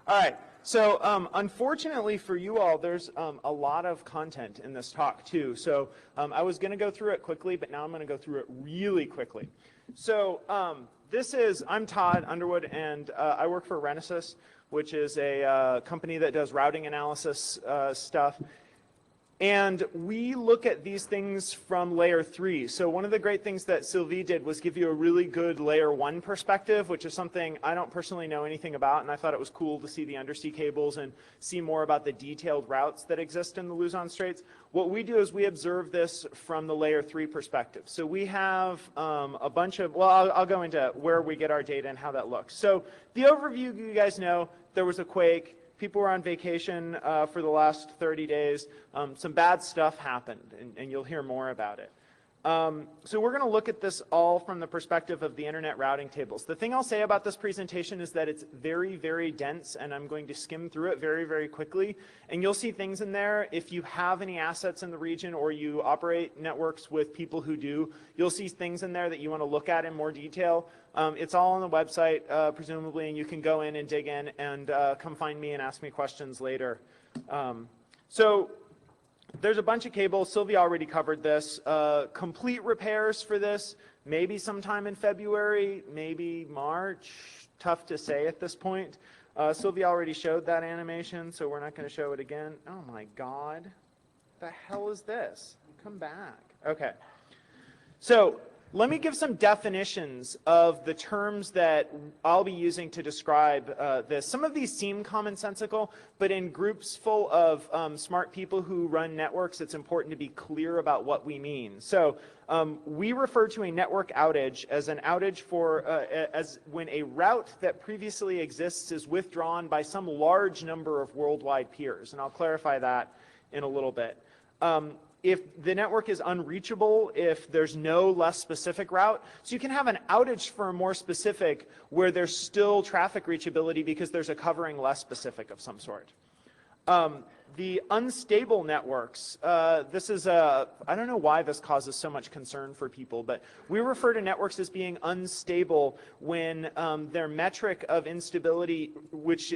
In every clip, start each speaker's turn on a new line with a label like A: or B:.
A: All right. So unfortunately for you all, there's a lot of content in this talk too. So I was going to go through it quickly, but now I'm going to go through it really quickly. So I'm Todd Underwood, and I work for Renesas, which is a company that does routing analysis stuff. And we look at these things from layer 3. So one of the great things that Sylvie did was give you a really good layer 1 perspective, which is something I don't personally know anything about, and I thought it was cool to see the undersea cables and see more about the detailed routes that exist in the Luzon Straits. What we do is we observe this from the layer 3 perspective. So we have a bunch of, well, I'll go into where we get our data and how that looks. So the overview, you guys know, there was a quake. People were on vacation for the last 30 days. Some bad stuff happened, and you'll hear more about it. So we're going to look at this all from the perspective of the internet routing tables. The thing I'll say about this presentation is that it's very, very dense, and I'm going to skim through it very, very quickly. And you'll see things in there. If you have any assets in the region or you operate networks with people who do, you'll see things in there that you want to look at in more detail. It's all on the website, presumably, and you can go in and dig in and come find me and ask me questions later. So there's a bunch of cables. Sylvia already covered this. Complete repairs for this, maybe sometime in February, maybe March. Tough to say at this point. Sylvia already showed that animation, so we're not going to show it again. Oh my God. The hell is this? Come back. Okay. So let me give some definitions of the terms that I'll be using to describe this. Some of these seem commonsensical, but in groups full of smart people who run networks, it's important to be clear about what we mean. So we refer to a network outage as an outage for as when a route that previously exists is withdrawn by some large number of worldwide peers, and I'll clarify that in a little bit. If the network is unreachable, if there's no less specific route. So you can have an outage for a more specific where there's still traffic reachability because there's a covering less specific of some sort. The unstable networks, this is I don't know why this causes so much concern for people, but we refer to networks as being unstable when their metric of instability,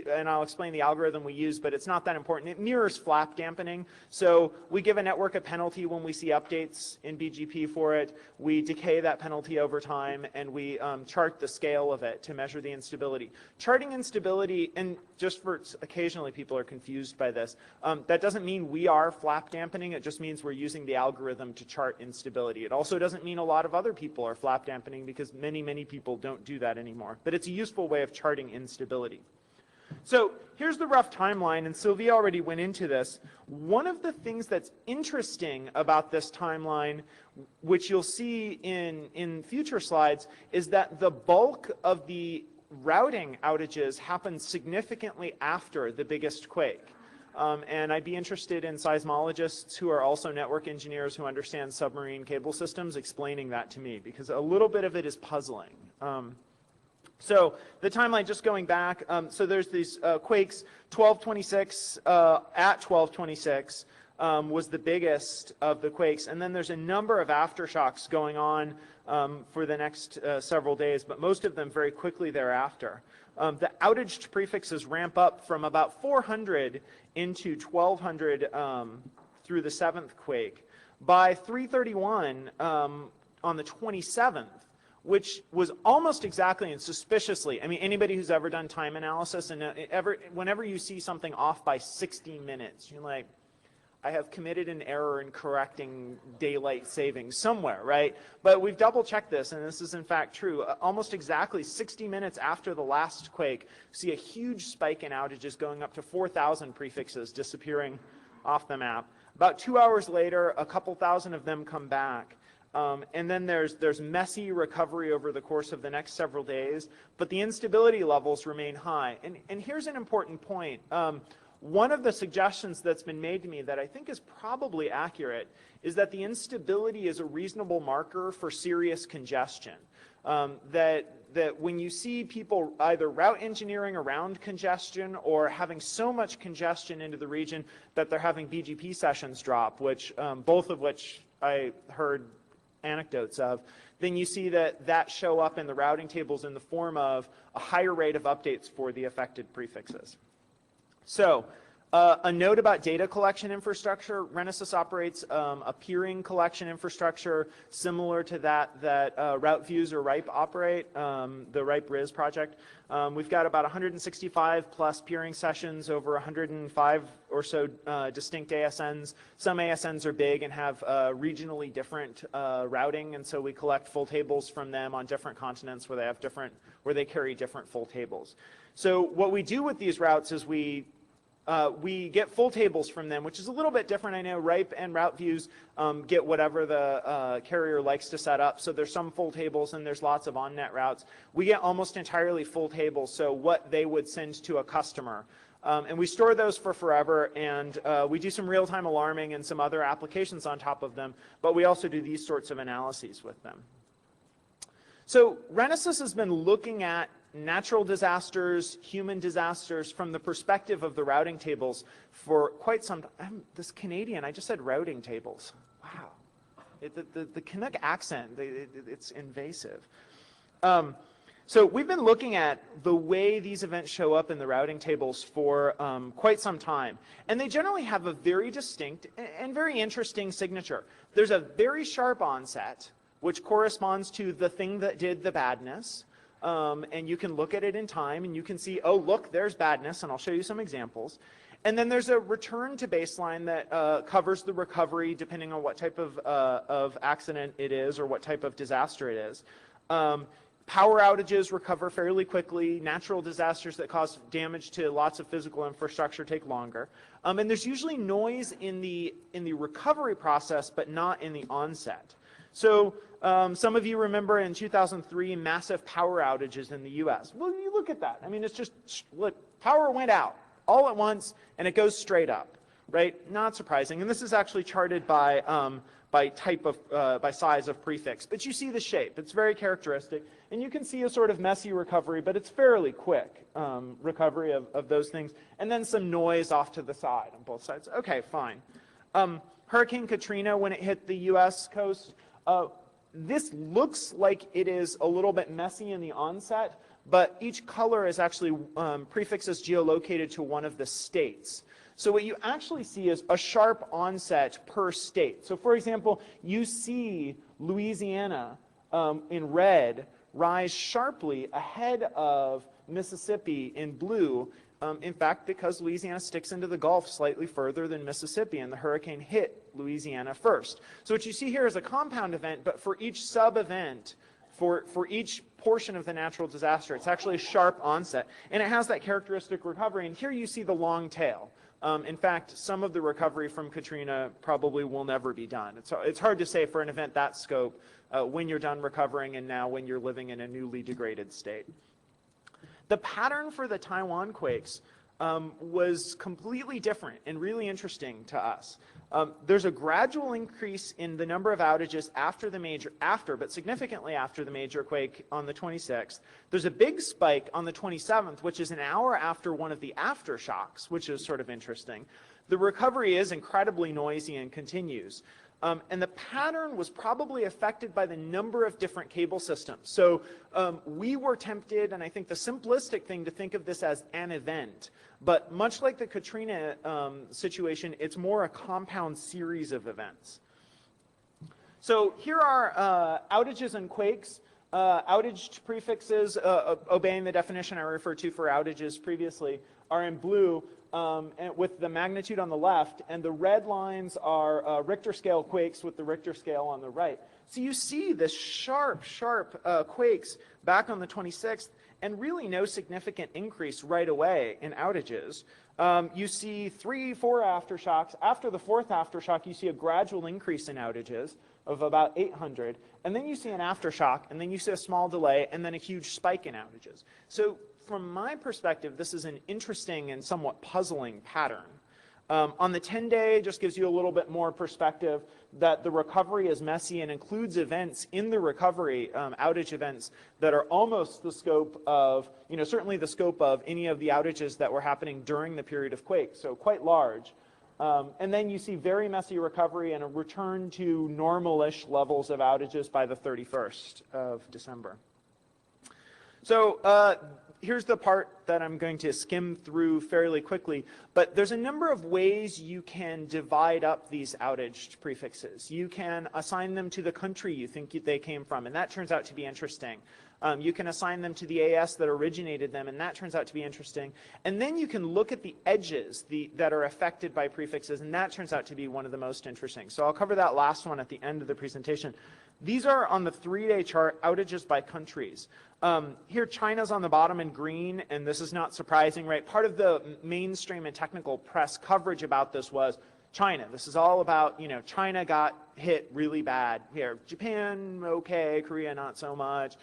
A: and I'll explain the algorithm we use, but it's not that important. It mirrors flap dampening. So we give a network a penalty when we see updates in BGP for it. We decay that penalty over time, and we chart the scale of it to measure the instability. Charting instability, and just for occasionally people are confused by this, that doesn't mean we are flap dampening. It just means we're using the algorithm to chart instability. It also doesn't mean a lot of other people are flap dampening because many, many people don't do that anymore. But it's a useful way of charting instability. So here's the rough timeline, and Sylvia already went into this. One of the things that's interesting about this timeline, which you'll see in future slides, is that the bulk of the routing outages happened significantly after the biggest quake. And I'd be interested in seismologists who are also network engineers who understand submarine cable systems explaining that to me, because a little bit of it is puzzling. So the timeline, just going back, so there's these quakes. 1226, at 1226 was the biggest of the quakes, and then there's a number of aftershocks going on for the next several days, but most of them very quickly thereafter. The outaged prefixes ramp up from about 400 into 1200 through the 7th quake. By 331 on the 27th, which was almost exactly and suspiciously, I mean, anybody who's ever done time analysis, and whenever you see something off by 60 minutes, you're like, I have committed an error in correcting daylight savings somewhere, right? But we've double checked this, and this is in fact true. Almost exactly 60 minutes after the last quake, see a huge spike in outages going up to 4,000 prefixes disappearing off the map. About 2 hours later, a couple thousand of them come back. And then there's messy recovery over the course of the next several days, but the instability levels remain high. And here's an important point. One of the suggestions that's been made to me that I think is probably accurate is that the instability is a reasonable marker for serious congestion. That when you see people either route engineering around congestion or having so much congestion into the region that they're having BGP sessions drop, which both of which I heard anecdotes of, then you see that show up in the routing tables in the form of a higher rate of updates for the affected prefixes. So a note about data collection infrastructure. Renesas operates a peering collection infrastructure similar to that RouteViews or RIPE operate, the RIPE RIS project. We've got about 165 plus peering sessions over 105 or so distinct ASNs. Some ASNs are big and have regionally different routing, and so we collect full tables from them on different continents where they carry different full tables. So what we do with these routes is we get full tables from them, which is a little bit different. I know RIPE and RouteViews get whatever the carrier likes to set up. So there's some full tables and there's lots of on-net routes. We get almost entirely full tables, so what they would send to a customer. And we store those for forever, and we do some real-time alarming and some other applications on top of them, but we also do these sorts of analyses with them. So Renesas has been looking at natural disasters, human disasters from the perspective of the routing tables for quite some time. This Canadian, I just said routing tables. Wow. The Canuck accent, it's invasive. So we've been looking at the way these events show up in the routing tables for quite some time. And they generally have a very distinct and very interesting signature. There's a very sharp onset, which corresponds to the thing that did the badness. And you can look at it in time and you can see, oh, look, there's badness, and I'll show you some examples. And then there's a return to baseline that covers the recovery depending on what type of accident it is or what type of disaster it is. Power outages recover fairly quickly. Natural disasters that cause damage to lots of physical infrastructure take longer. And there's usually noise in the recovery process, but not in the onset. So some of you remember in 2003 massive power outages in the US. Well, you look at that. I mean, it's just, look, power went out all at once and it goes straight up, right? Not surprising. And this is actually charted by size of prefix. But you see the shape. It's very characteristic. And you can see a sort of messy recovery, but it's fairly quick recovery of those things. And then some noise off to the side on both sides. Okay, fine. Hurricane Katrina, when it hit the US coast, this looks like it is a little bit messy in the onset, but each color is actually prefixes geolocated to one of the states. So what you actually see is a sharp onset per state. So for example, you see Louisiana in red rise sharply ahead of Mississippi in blue, in fact, because Louisiana sticks into the Gulf slightly further than Mississippi, and the hurricane hit Louisiana first. So what you see here is a compound event, but for each sub-event, for each portion of the natural disaster, it's actually a sharp onset, and it has that characteristic recovery, and here you see the long tail. In fact, some of the recovery from Katrina probably will never be done. It's hard to say for an event that scope when you're done recovering and now when you're living in a newly degraded state. The pattern for the Taiwan quakes was completely different and really interesting to us. There's a gradual increase in the number of outages but significantly after the major quake on the 26th. There's a big spike on the 27th, which is an hour after one of the aftershocks, which is sort of interesting. The recovery is incredibly noisy and continues. And the pattern was probably affected by the number of different cable systems. So we were tempted, and I think the simplistic thing to think of this as an event. But much like the Katrina situation, it's more a compound series of events. So here are outages and quakes. Outage prefixes, obeying the definition I referred to for outages previously, are in blue. And with the magnitude on the left, and the red lines are Richter scale quakes with the Richter scale on the right. So you see this sharp quakes back on the 26th, and really no significant increase right away in outages. You see 3, 4 aftershocks. After the 4th aftershock, you see a gradual increase in outages of about 800, and then you see an aftershock, and then you see a small delay, and then a huge spike in outages. So from my perspective, this is an interesting and somewhat puzzling pattern. On the 10-day, just gives you a little bit more perspective that the recovery is messy and includes events in the recovery, outage events, that are almost the scope of, certainly the scope of any of the outages that were happening during the period of quake, so quite large. And then you see very messy recovery and a return to normal-ish levels of outages by the 31st of December. So here's the part that I'm going to skim through fairly quickly, but there's a number of ways you can divide up these outaged prefixes. You can assign them to the country you think they came from, and that turns out to be interesting. You can assign them to the AS that originated them, and that turns out to be interesting. And then you can look at the edges that are affected by prefixes, and that turns out to be one of the most interesting. So I'll cover that last one at the end of the presentation. These are on the 3-day chart, outages by countries. Here, China's on the bottom in green, and this is not surprising, right? Part of the mainstream and technical press coverage about this was China. This is all about, China got hit really bad here. Japan, okay, Korea, not so much.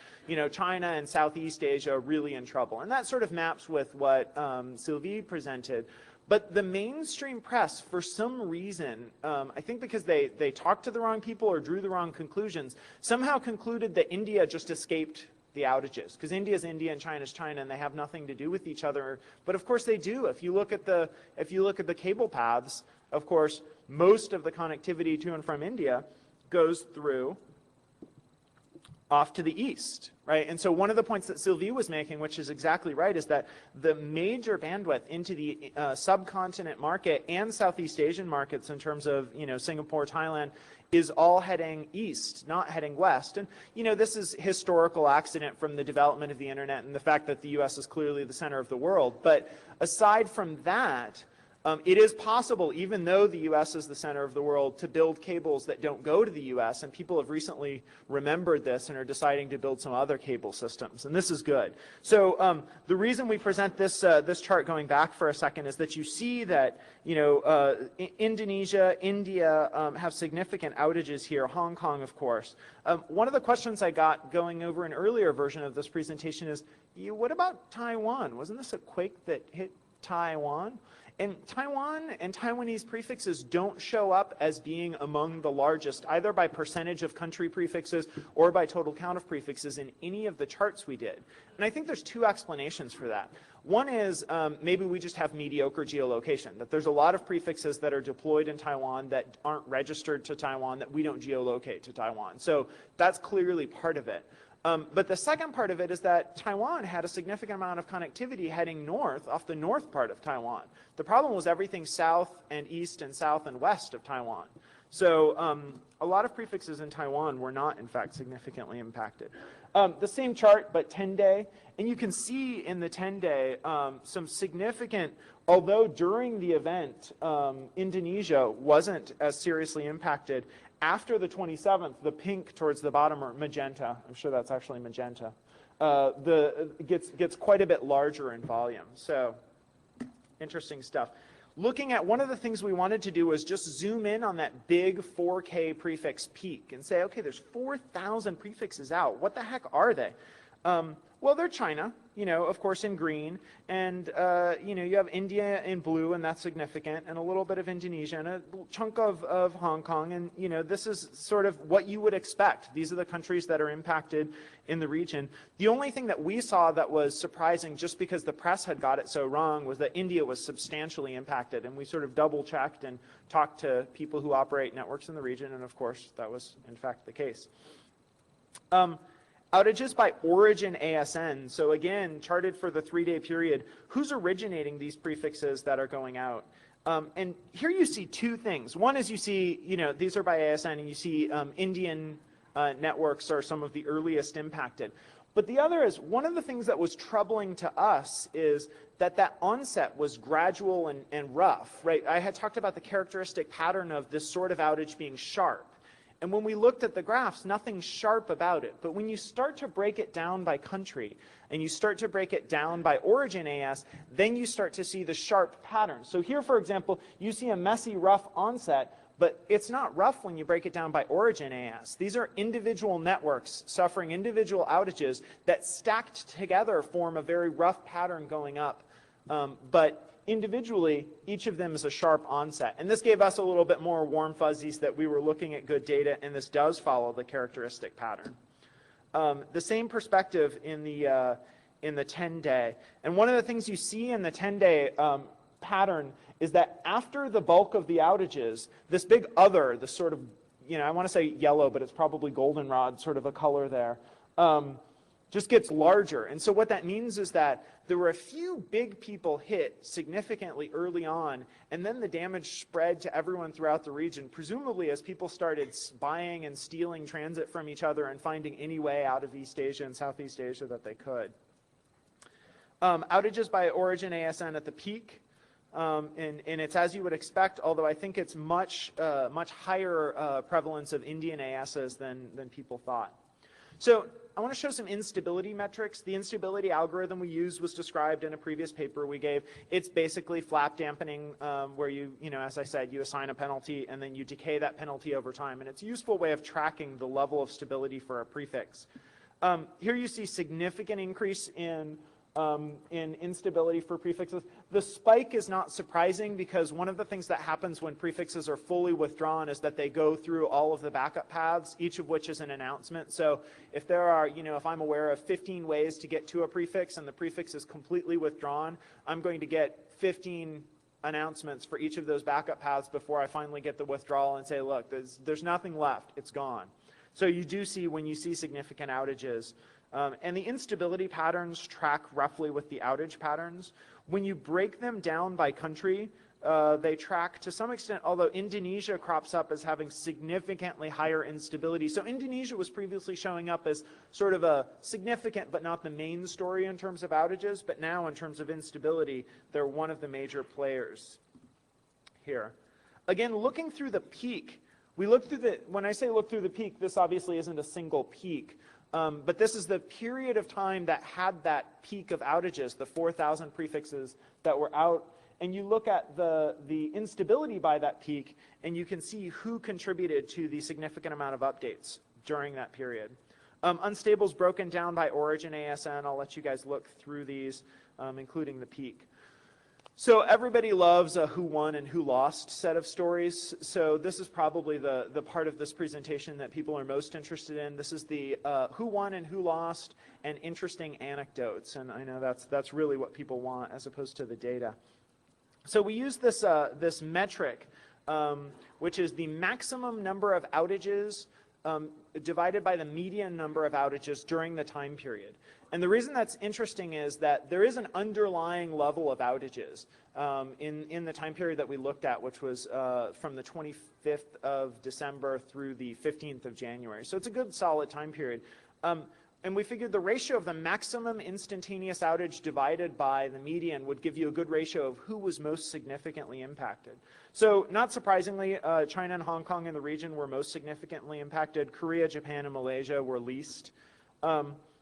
A: China and Southeast Asia really in trouble. And that sort of maps with what Sylvie presented. But the mainstream press, for some reason, I think because they talked to the wrong people or drew the wrong conclusions, somehow concluded that India just escaped the outages, because India's India and China's China, and they have nothing to do with each other. But of course they do. If you look at the cable paths, of course, most of the connectivity to and from India goes through off to the east, right? And so one of the points that Sylvie was making, which is exactly right, is that the major bandwidth into the subcontinent market and Southeast Asian markets in terms of, Singapore, Thailand, is all heading east, not heading west. And, this is historical accident from the development of the internet and the fact that the US is clearly the center of the world. But aside from that, it is possible, even though the US is the center of the world, to build cables that don't go to the US, and people have recently remembered this and are deciding to build some other cable systems, and this is good. So the reason we present this, this chart going back for a second is that you see that, Indonesia, India have significant outages here, Hong Kong, of course. One of the questions I got going over an earlier version of this presentation is, what about Taiwan? Wasn't this a quake that hit Taiwan? And Taiwan and Taiwanese prefixes don't show up as being among the largest, either by percentage of country prefixes or by total count of prefixes in any of the charts we did. And I think there's two explanations for that. One is maybe we just have mediocre geolocation, that there's a lot of prefixes that are deployed in Taiwan that aren't registered to Taiwan, that we don't geolocate to Taiwan. So that's clearly part of it. But the second part of it is that Taiwan had a significant amount of connectivity heading north, off the north part of Taiwan. The problem was everything south and east and south and west of Taiwan. So a lot of prefixes in Taiwan were not, in fact, significantly impacted. The same chart, but 10-day. And you can see in the 10-day some significant, although during the event, Indonesia wasn't as seriously impacted. After the 27th, the pink towards the bottom, or magenta, I'm sure that's actually magenta, gets quite a bit larger in volume. So interesting stuff. Looking at one of the things we wanted to do was just zoom in on that big 4K prefix peak and say, okay, there's 4,000 prefixes out. What the heck are they? Well, they're China, of course, in green, and, you have India in blue, and that's significant, and a little bit of Indonesia, and a chunk of Hong Kong, and, this is sort of what you would expect. These are the countries that are impacted in the region. The only thing that we saw that was surprising, just because the press had got it so wrong, was that India was substantially impacted, and we sort of double-checked and talked to people who operate networks in the region, and of course, that was, in fact, the case. Outages by origin ASN. So again, charted for the 3-day period, who's originating these prefixes that are going out? And here you see two things. One is you see, these are by ASN, and you see Indian networks are some of the earliest impacted. But the other is, one of the things that was troubling to us is that onset was gradual and rough, right? I had talked about the characteristic pattern of this sort of outage being sharp. And when we looked at the graphs, nothing sharp about it. But when you start to break it down by country, and you start to break it down by origin AS, then you start to see the sharp pattern. So here, for example, you see a messy, rough onset, but it's not rough when you break it down by origin AS. These are individual networks suffering individual outages that stacked together form a very rough pattern going up. But individually, each of them is a sharp onset. And this gave us a little bit more warm fuzzies that we were looking at good data, and this does follow the characteristic pattern. The same perspective in the 10-day. And one of the things you see in the 10-day pattern is that after the bulk of the outages, this big other, this sort of, I want to say yellow, but it's probably goldenrod, sort of a color there, just gets larger. And so what that means is that there were a few big people hit significantly early on, and then the damage spread to everyone throughout the region, presumably as people started buying and stealing transit from each other and finding any way out of East Asia and Southeast Asia that they could. Outages by origin ASN at the peak, and it's as you would expect, although I think it's much higher prevalence of Indian ASs than people thought. So I want to show some instability metrics. The instability algorithm we used was described in a previous paper we gave. It's basically flap dampening, where you know, as I said, you assign a penalty and then you decay that penalty over time. And it's a useful way of tracking the level of stability for a prefix. Here you see significant increase in instability for prefixes. The spike is not surprising because one of the things that happens when prefixes are fully withdrawn is that they go through all of the backup paths, each of which is an announcement. So if there are, you know, if I'm aware of 15 ways to get to a prefix and the prefix is completely withdrawn, I'm going to get 15 announcements for each of those backup paths before I finally get the withdrawal and say, look, there's nothing left, it's gone. So you do see, when you see significant outages, and the instability patterns track roughly with the outage patterns. When you break them down by country, they track to some extent, although Indonesia crops up as having significantly higher instability. So Indonesia was previously showing up as sort of a significant but not the main story in terms of outages, but now in terms of instability, they're one of the major players here. Again, looking through the peak, we look through the, when I say look through the peak, this obviously isn't a single peak. But this is the period of time that had that peak of outages, the 4,000 prefixes that were out. And you look at the instability by that peak, and you can see who contributed to the significant amount of updates during that period. Unstables broken down by origin ASN. I'll let you guys look through these, including the peak. So everybody loves a who won and who lost set of stories. So this is probably the part of this presentation that people are most interested in. This is the who won and who lost and interesting anecdotes. And I know that's really what people want as opposed to the data. So we use this, this metric, which is the maximum number of outages divided by the median number of outages during the time period. And the reason that's interesting is that there is an underlying level of outages in the time period that we looked at, which was from the 25th of December through the 15th of January. So it's a good solid time period. And we figured the ratio of the maximum instantaneous outage divided by the median would give you a good ratio of who was most significantly impacted. So not surprisingly, China and Hong Kong in the region were most significantly impacted. Korea, Japan, and Malaysia were least.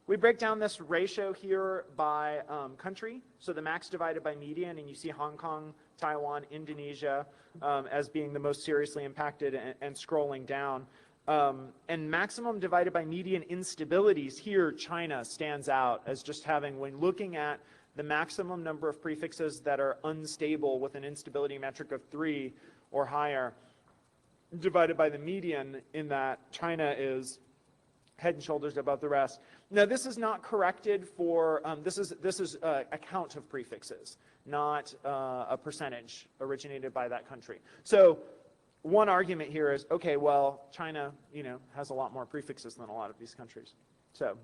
A: We break down this ratio here by country, so the max divided by median, and you see Hong Kong, Taiwan, Indonesia as being the most seriously impacted, and scrolling down. And maximum divided by median instabilities, here China stands out as just having, when looking at the maximum number of prefixes that are unstable with an instability metric of 3 or higher, divided by the median, in that China is head and shoulders above the rest. Now this is not corrected for, this is a count of prefixes, not a percentage originated by that country. So one argument here is, okay, well, China, you know, has a lot more prefixes than a lot of these countries. So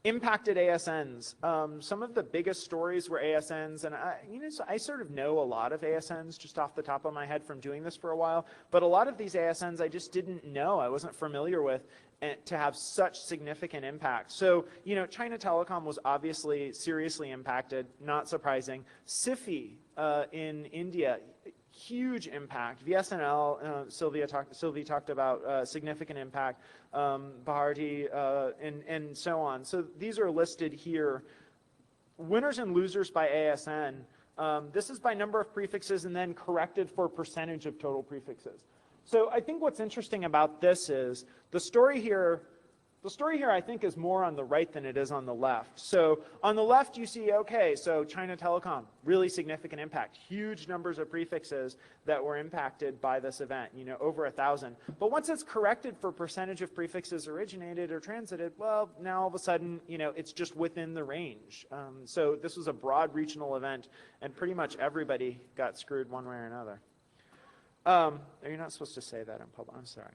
A: impacted ASNs. Some of the biggest stories were ASNs, and I sort of know a lot of ASNs just off the top of my head from doing this for a while, but a lot of these ASNs I just didn't know, I wasn't familiar with, and to have such significant impact. So, you know, China Telecom was obviously seriously impacted, not surprising. SIFI in India, huge impact. VSNL, Sylvie talked about significant impact, Bharti, and so on. So these are listed here. Winners and losers by ASN. This is by number of prefixes and then corrected for percentage of total prefixes. So I think what's interesting about this is the story here I think is more on the right than it is on the left. So on the left you see, okay, so China Telecom, really significant impact, huge numbers of prefixes that were impacted by this event, you know, over 1,000. But once it's corrected for percentage of prefixes originated or transited, well, now all of a sudden, you know, it's just within the range. So this was a broad regional event, and pretty much everybody got screwed one way or another. You're not supposed to say that in public, I'm sorry.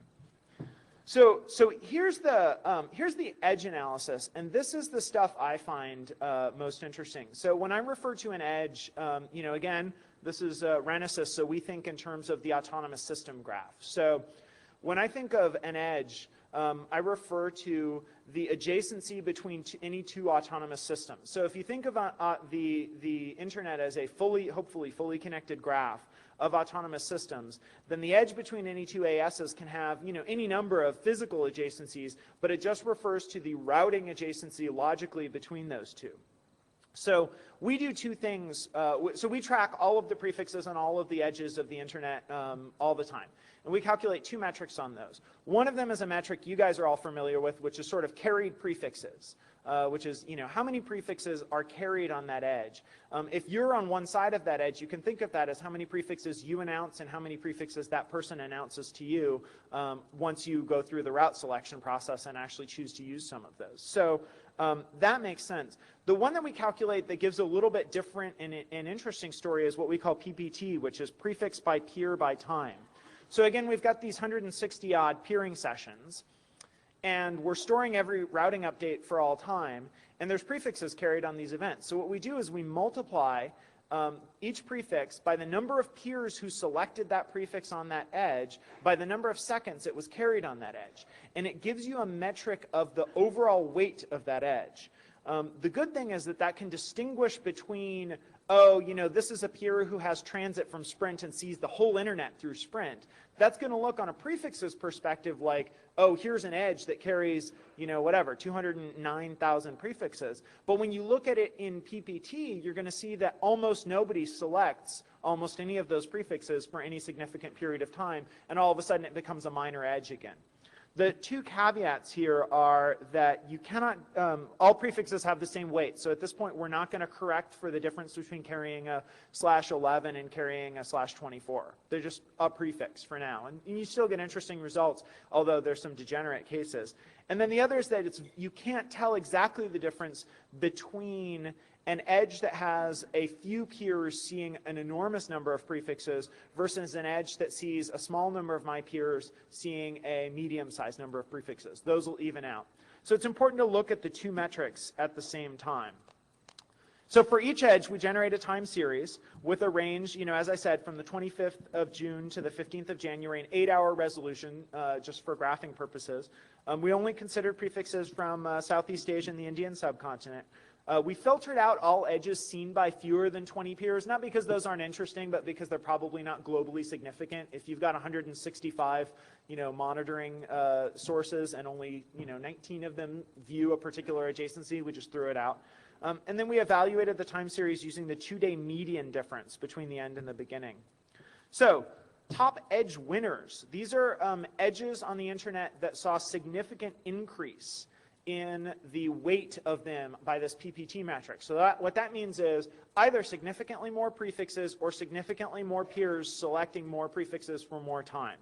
A: So here's the edge analysis, and this is the stuff I find most interesting. So when I refer to an edge, you know, again, this is Renesys, so we think in terms of the autonomous system graph. So when I think of an edge, I refer to the adjacency between any two autonomous systems. So if you think of the internet as a hopefully fully connected graph of autonomous systems, then the edge between any two ASs can have, you know, any number of physical adjacencies, but it just refers to the routing adjacency logically between those two. So we do two things. So we track all of the prefixes on all of the edges of the internet all the time. And we calculate two metrics on those. One of them is a metric you guys are all familiar with, which is sort of carried prefixes, which is, you know, how many prefixes are carried on that edge. If you're on one side of that edge, you can think of that as how many prefixes you announce and how many prefixes that person announces to you once you go through the route selection process and actually choose to use some of those. So that makes sense. The one that we calculate that gives a little bit different and interesting story is what we call PPT, which is prefix by peer by time. So again, we've got these 160 odd peering sessions, and we're storing every routing update for all time, and there's prefixes carried on these events. So what we do is we multiply each prefix by the number of peers who selected that prefix on that edge by the number of seconds it was carried on that edge. And it gives you a metric of the overall weight of that edge. The good thing is that can distinguish between, oh, you know, this is a peer who has transit from Sprint and sees the whole internet through Sprint. That's going to look on a prefixes perspective like, oh, here's an edge that carries, you know, whatever, 209,000 prefixes. But when you look at it in PPT, you're going to see that almost nobody selects almost any of those prefixes for any significant period of time, and all of a sudden it becomes a minor edge again. The two caveats here are that you cannot, all prefixes have the same weight. So at this point, we're not going to correct for the difference between carrying a /11 and carrying a /24. They're just a prefix for now. And you still get interesting results, although there's some degenerate cases. And then the other is that you can't tell exactly the difference between an edge that has a few peers seeing an enormous number of prefixes versus an edge that sees a small number of my peers seeing a medium-sized number of prefixes. Those will even out. So it's important to look at the two metrics at the same time. So for each edge, we generate a time series with a range, you know, as I said, from the 25th of June to the 15th of January, an 8-hour resolution, just for graphing purposes. We only considered prefixes from Southeast Asia and the Indian subcontinent. We filtered out all edges seen by fewer than 20 peers, not because those aren't interesting, but because they're probably not globally significant. If you've got 165, you know, monitoring sources and only, you know, 19 of them view a particular adjacency, we just threw it out. And then we evaluated the time series using the 2-day median difference between the end and the beginning. So top edge winners. These are edges on the internet that saw significant increase in the weight of them by this PPT metric. So what that means is either significantly more prefixes or significantly more peers selecting more prefixes for more time.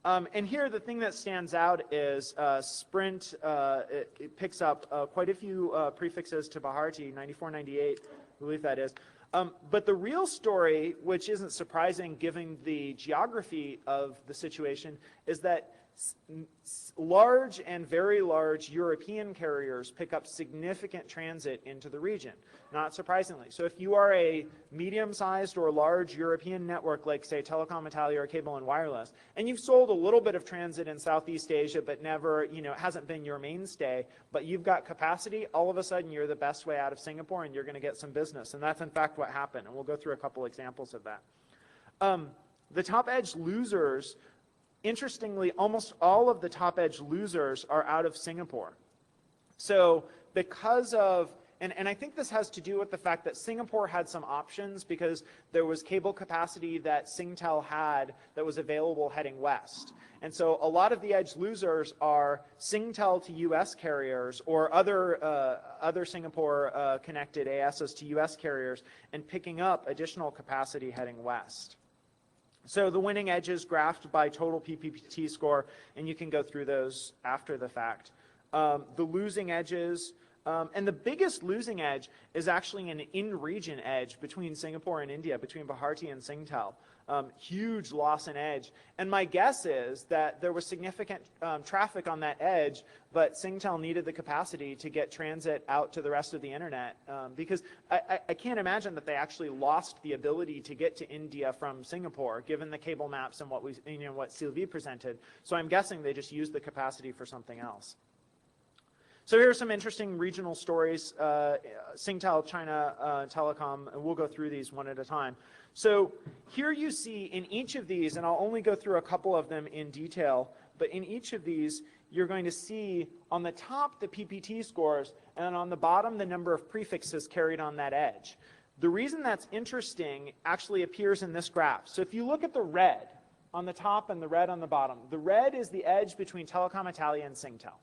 A: And here the thing that stands out is Sprint, it picks up quite a few prefixes to Bharti, 94, 98, I believe that is. But the real story, which isn't surprising given the geography of the situation, is that large and very large European carriers pick up significant transit into the region, not surprisingly. So if you are a medium-sized or large European network like, say, Telecom Italia or Cable and Wireless, and you've sold a little bit of transit in Southeast Asia but never, you know, it hasn't been your mainstay, but you've got capacity, all of a sudden you're the best way out of Singapore and you're going to get some business. And that's in fact what happened, and we'll go through a couple examples of that. The top edge losers, interestingly, almost all of the top edge losers are out of Singapore. So because of, and I think this has to do with the fact that Singapore had some options because there was cable capacity that Singtel had that was available heading west. And so a lot of the edge losers are Singtel to US carriers or other Singapore connected ASs to US carriers and picking up additional capacity heading west. So the winning edges graphed by total PPT score, and you can go through those after the fact. The losing edges And the biggest losing edge is actually an in-region edge between Singapore and India, between Bharti and Singtel. Huge loss in edge. And my guess is that there was significant traffic on that edge, but Singtel needed the capacity to get transit out to the rest of the internet, because I can't imagine that they actually lost the ability to get to India from Singapore, given the cable maps and what Sylvie presented. So I'm guessing they just used the capacity for something else. So here are some interesting regional stories. Singtel, China Telecom, and we'll go through these one at a time. So here you see in each of these, and I'll only go through a couple of them in detail, but in each of these, you're going to see on the top the PPT scores, and on the bottom the number of prefixes carried on that edge. The reason that's interesting actually appears in this graph. So if you look at the red on the top and the red on the bottom, the red is the edge between Telecom Italia and Singtel.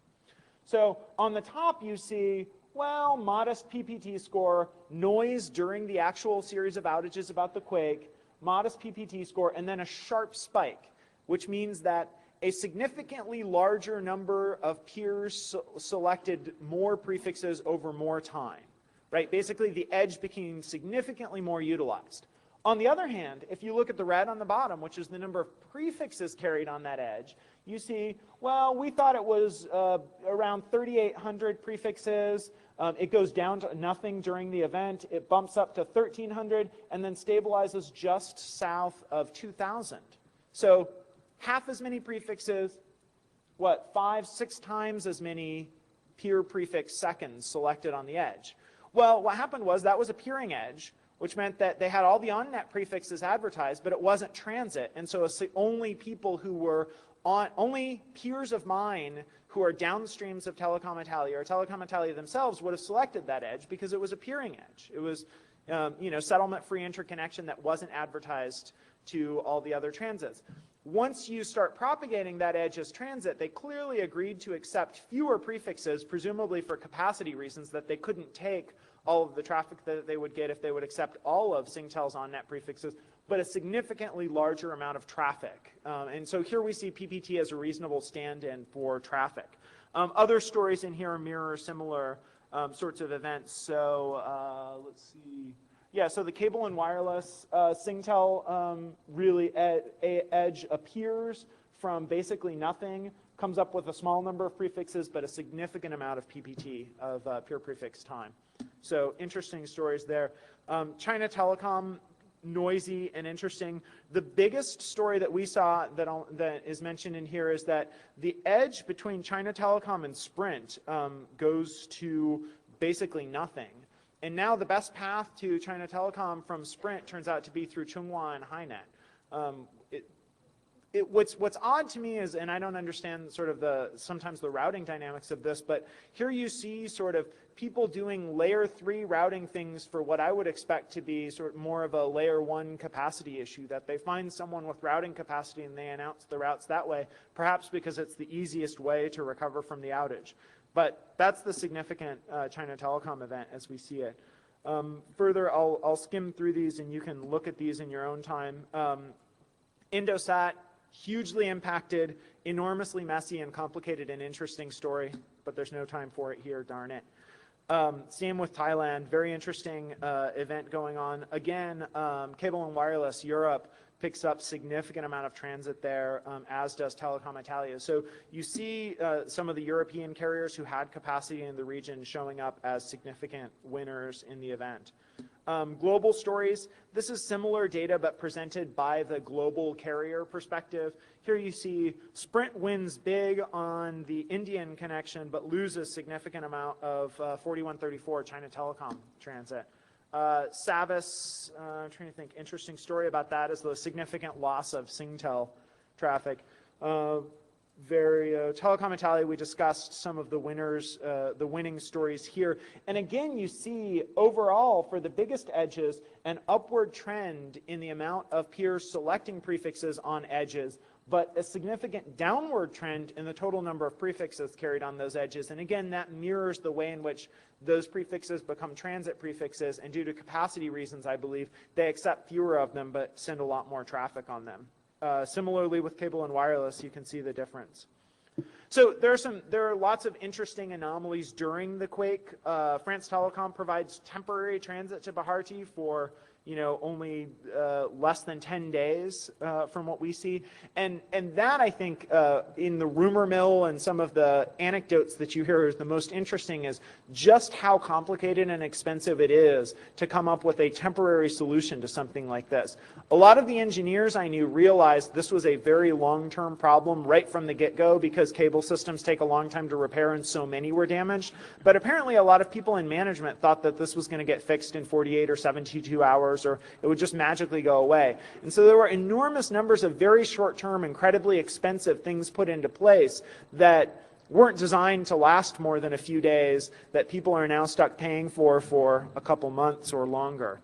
A: So on the top you see, well, modest PPT score, noise during the actual series of outages about the quake, modest PPT score, and then a sharp spike, which means that a significantly larger number of peers selected more prefixes over more time, right? Basically, the edge became significantly more utilized. On the other hand, if you look at the red on the bottom, which is the number of prefixes carried on that edge, you see, well, we thought it was around 3,800 prefixes. It goes down to nothing during the event. It bumps up to 1,300 and then stabilizes just south of 2,000. So half as many prefixes, what, 5, 6 times as many peer prefix seconds selected on the edge. Well, what happened was that was a peering edge, which meant that they had all the on-net prefixes advertised, but it wasn't transit. And so only people who were only peers of mine who are downstreams of Telecom Italia or Telecom Italia themselves would have selected that edge because it was a peering edge. It was, settlement-free interconnection that wasn't advertised to all the other transits. Once you start propagating that edge as transit, they clearly agreed to accept fewer prefixes, presumably for capacity reasons, that they couldn't take all of the traffic that they would get if they would accept all of Singtel's on-net prefixes, but a significantly larger amount of traffic. And so here we see PPT as a reasonable stand-in for traffic. Other stories in here mirror similar sorts of events. So let's see. Yeah, so the cable and wireless, Singtel really edge appears from basically nothing, comes up with a small number of prefixes, but a significant amount of PPT, of pure prefix time. So interesting stories there. China Telecom, noisy and interesting. The biggest story that we saw that is mentioned in here is that the edge between China Telecom and Sprint goes to basically nothing. And now the best path to China Telecom from Sprint turns out to be through Chunghwa and HiNet. What's odd to me is, and I don't understand sort of sometimes the routing dynamics of this, but here you see sort of people doing layer 3 routing things for what I would expect to be sort of more of a layer 1 capacity issue, that they find someone with routing capacity and they announce the routes that way, perhaps because it's the easiest way to recover from the outage. But that's the significant China Telecom event as we see it. Further, I'll skim through these and you can look at these in your own time. Indosat, hugely impacted, enormously messy and complicated and interesting story, but there's no time for it here, darn it. Same with Thailand, very interesting event going on. Again, cable and wireless, Europe picks up significant amount of transit there, as does Telecom Italia. So you see some of the European carriers who had capacity in the region showing up as significant winners in the event. Global stories, this is similar data but presented by the global carrier perspective. Here you see Sprint wins big on the Indian connection but loses significant amount of 4134 China Telecom transit. Savis, I'm trying to think, interesting story about that is the significant loss of Singtel traffic. Telecom Italia, we discussed some of the winners, the winning stories here. And again, you see overall for the biggest edges, an upward trend in the amount of peers selecting prefixes on edges, but a significant downward trend in the total number of prefixes carried on those edges. And again, that mirrors the way in which those prefixes become transit prefixes, and due to capacity reasons, I believe, they accept fewer of them but send a lot more traffic on them. Similarly with cable and wireless, you can see the difference. So there are lots of interesting anomalies during the quake. France Telecom provides temporary transit to Bharti for only less than 10 days from what we see. And that, I think, in the rumor mill and some of the anecdotes that you hear is the most interesting is just how complicated and expensive it is to come up with a temporary solution to something like this. A lot of the engineers I knew realized this was a very long-term problem right from the get-go because cable systems take a long time to repair and so many were damaged. But apparently a lot of people in management thought that this was going to get fixed in 48 or 72 hours, or it would just magically go away. And so there were enormous numbers of very short-term, incredibly expensive things put into place that weren't designed to last more than a few days, that people are now stuck paying for a couple months or longer.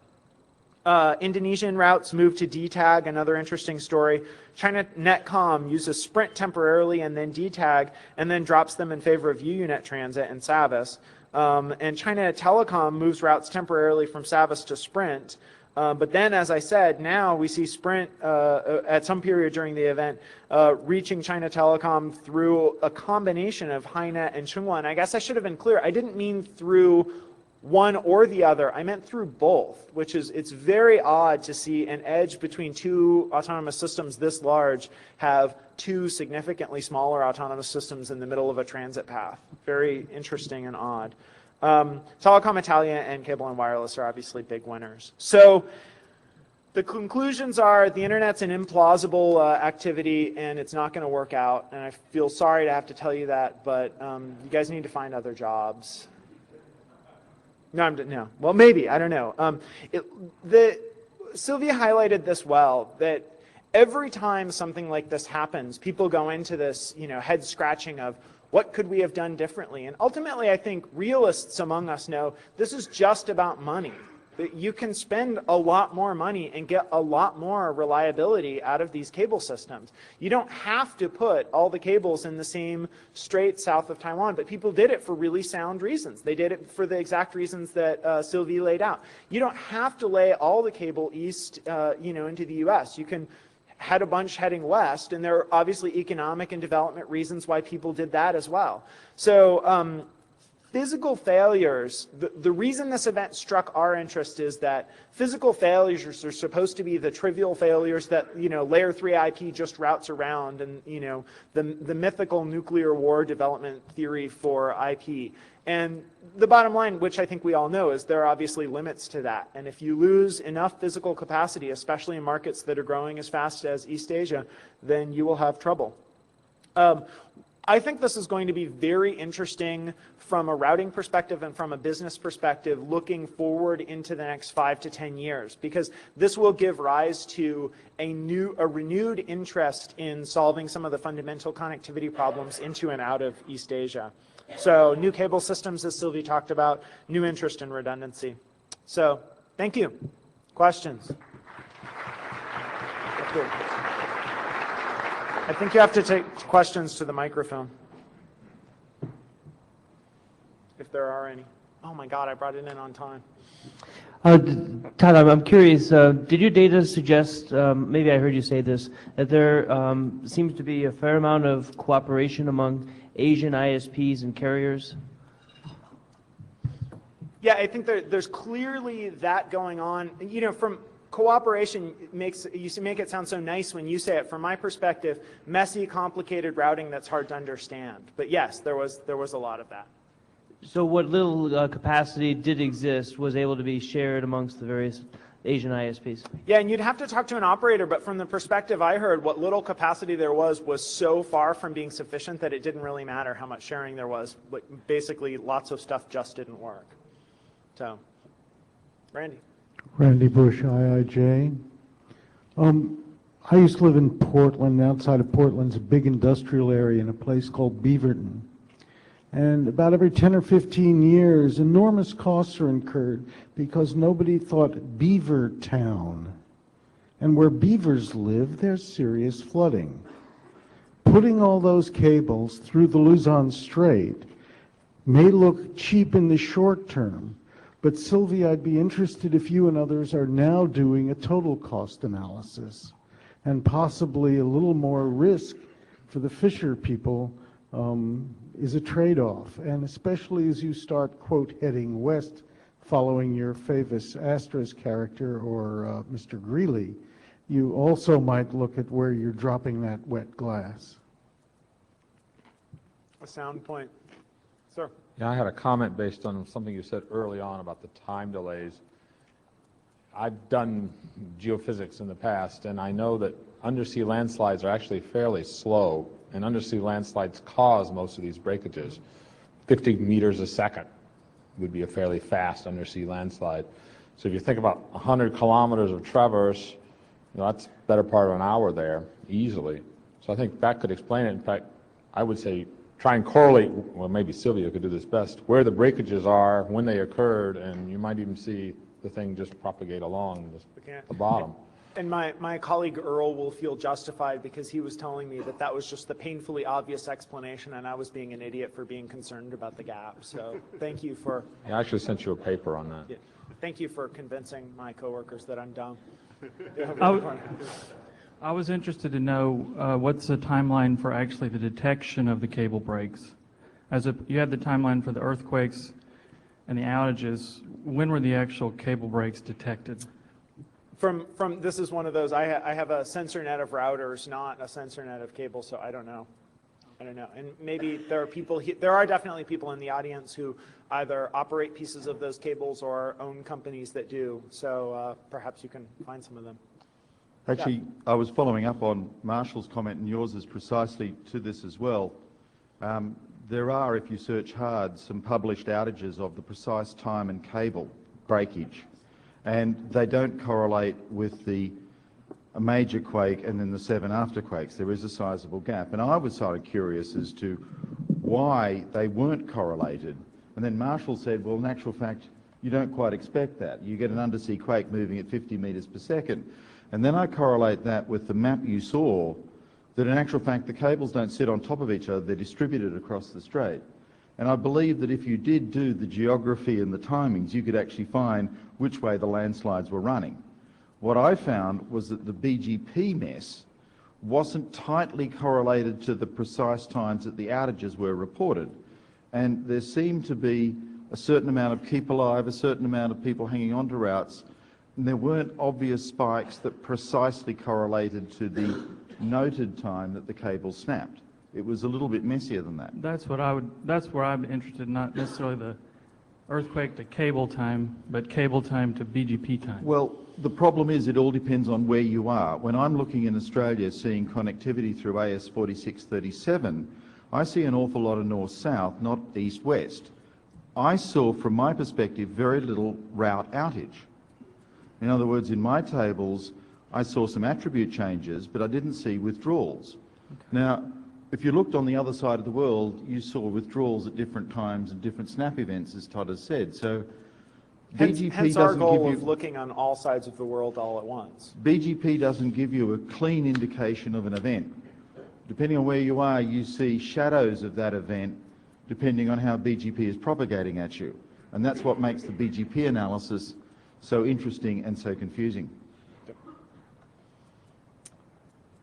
A: Indonesian routes moved to DTAG, another interesting story. China Netcom uses Sprint temporarily and then DTAG, and then drops them in favor of UUNet Transit and Savis. And China Telecom moves routes temporarily from Savis to Sprint. But then, as I said, now we see Sprint at some period during the event reaching China Telecom through a combination of HiNet and Tsinghua. And I guess I should have been clear. I didn't mean through one or the other. I meant through both, which is, it's very odd to see an edge between two autonomous systems this large have two significantly smaller autonomous systems in the middle of a transit path. Very interesting and odd. Telecom Italia and Cable and Wireless are obviously big winners. So the conclusions are the internet's an implausible activity and it's not going to work out. And I feel sorry to have to tell you that, but you guys need to find other jobs. No. Well, maybe. I don't know. Sylvia highlighted this well, that every time something like this happens, people go into this, head scratching of what could we have done differently? And ultimately, I think realists among us know this is just about money. That you can spend a lot more money and get a lot more reliability out of these cable systems. You don't have to put all the cables in the same strait south of Taiwan, but people did it for really sound reasons. They did it for the exact reasons that Sylvie laid out. You don't have to lay all the cable east, into the U.S. You can head a bunch heading west, and there are obviously economic and development reasons why people did that as well. So physical failures, the reason this event struck our interest is that physical failures are supposed to be the trivial failures that, layer 3 IP just routes around and, the mythical nuclear war development theory for IP. And the bottom line, which I think we all know, is there are obviously limits to that. And if you lose enough physical capacity, especially in markets that are growing as fast as East Asia, then you will have trouble. I think this is going to be very interesting from a routing perspective and from a business perspective looking forward into the next 5 to 10 years, because this will give rise to a renewed interest in solving some of the fundamental connectivity problems into and out of East Asia. So new cable systems, as Sylvie talked about, new interest in redundancy. So thank you. Questions? I think you have to take questions to the microphone, if there are any. Oh my God, I brought it in on time.
B: Todd, I'm curious, did your data suggest, maybe I heard you say this, that there seems to be a fair amount of cooperation among Asian ISPs and carriers?
A: Yeah, I think there's clearly that going on. From cooperation, you make it sound so nice when you say it. From my perspective, messy, complicated routing that's hard to understand. But yes, there was a lot of that.
B: So what little capacity did exist was able to be shared amongst the various Asian ISPs? Yeah,
A: and you'd have to talk to an operator, but from the perspective I heard, what little capacity there was so far from being sufficient that it didn't really matter how much sharing there was. But basically, lots of stuff just didn't work. So, Randy.
C: Randy Bush, IIJ. I used to live in Portland. Outside of Portland's a big industrial area in a place called Beaverton. And about every 10 or 15 years, enormous costs are incurred because nobody thought Beaver Town. And where beavers live, there's serious flooding. Putting all those cables through the Luzon Strait may look cheap in the short term, but Sylvie, I'd be interested if you and others are now doing a total cost analysis and possibly a little more risk for the fisher people is a trade-off, and especially as you start, quote, heading west, following your famous Astros character or Mr. Greeley, you also might look at where you're dropping that wet glass.
A: A sound point. Sir.
D: Yeah, I had a comment based on something you said early on about the time delays. I've done geophysics in the past, and I know that undersea landslides are actually fairly slow, and undersea landslides cause most of these breakages. 50 meters a second would be a fairly fast undersea landslide. So if you think about 100 kilometers of traverse, you know, that's the better part of an hour there, easily. So I think that could explain it. In fact, I would say try and correlate, well, maybe Sylvia could do this best, where the breakages are, when they occurred, and you might even see the thing just propagate along the bottom.
A: And my colleague Earl will feel justified because he was telling me that that was just the painfully obvious explanation, and I was being an idiot for being concerned about the gap. So thank you for...
D: Yeah, I actually sent you a paper on that.
A: Yeah, thank you for convincing my coworkers that I'm dumb.
E: I was interested to know what's the timeline for actually the detection of the cable breaks. You had the timeline for the earthquakes and the outages. When were the actual cable breaks detected?
A: This is one of those, I have a sensor net of routers, not a sensor net of cable, so I don't know. And maybe there are definitely people in the audience who either operate pieces of those cables or own companies that do. So perhaps you can find some of them.
F: Actually, I was following up on Marshall's comment, and yours is precisely to this as well. There are, if you search hard, some published outages of the precise time and cable breakage, and they don't correlate with a major quake and then the 7 afterquakes. There is a sizable gap, and I was sort of curious as to why they weren't correlated. And then Marshall said, well, in actual fact, you don't quite expect that. You get an undersea quake moving at 50 meters per second. And then I correlate that with the map you saw, that in actual fact the cables don't sit on top of each other, they're distributed across the strait. And I believe that if you did do the geography and the timings, you could actually find which way the landslides were running. What I found was that the BGP mess wasn't tightly correlated to the precise times that the outages were reported. And there seemed to be a certain amount of keep alive, a certain amount of people hanging on to routes, and there weren't obvious spikes that precisely correlated to the noted time that the cable snapped. It was a little bit messier than that.
E: That's where I'm interested, not necessarily the earthquake to cable time, but cable time to BGP time.
F: Well, the problem is it all depends on where you are. When I'm looking in Australia seeing connectivity through AS 4637, I see an awful lot of north-south, not east-west. I saw, from my perspective, very little route outage. In other words, in my tables, I saw some attribute changes, but I didn't see withdrawals. Okay. Now, if you looked on the other side of the world, you saw withdrawals at different times and different snap events, as Todd has said. So BGP
A: hence our
F: doesn't
A: goal
F: give
A: of
F: you,
A: looking on all sides of the world all at once.
F: BGP doesn't give you a clean indication of an event. Depending on where you are, you see shadows of that event, depending on how BGP is propagating at you. And that's what makes the BGP analysis so interesting and so confusing.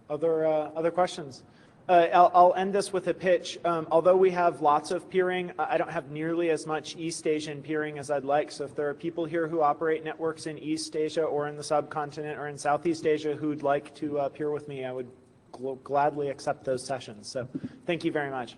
A: Other questions? I'll end this with a pitch. Although we have lots of peering, I don't have nearly as much East Asian peering as I'd like. So if there are people here who operate networks in East Asia or in the subcontinent or in Southeast Asia who'd like to peer with me, I would gladly accept those sessions. So thank you very much.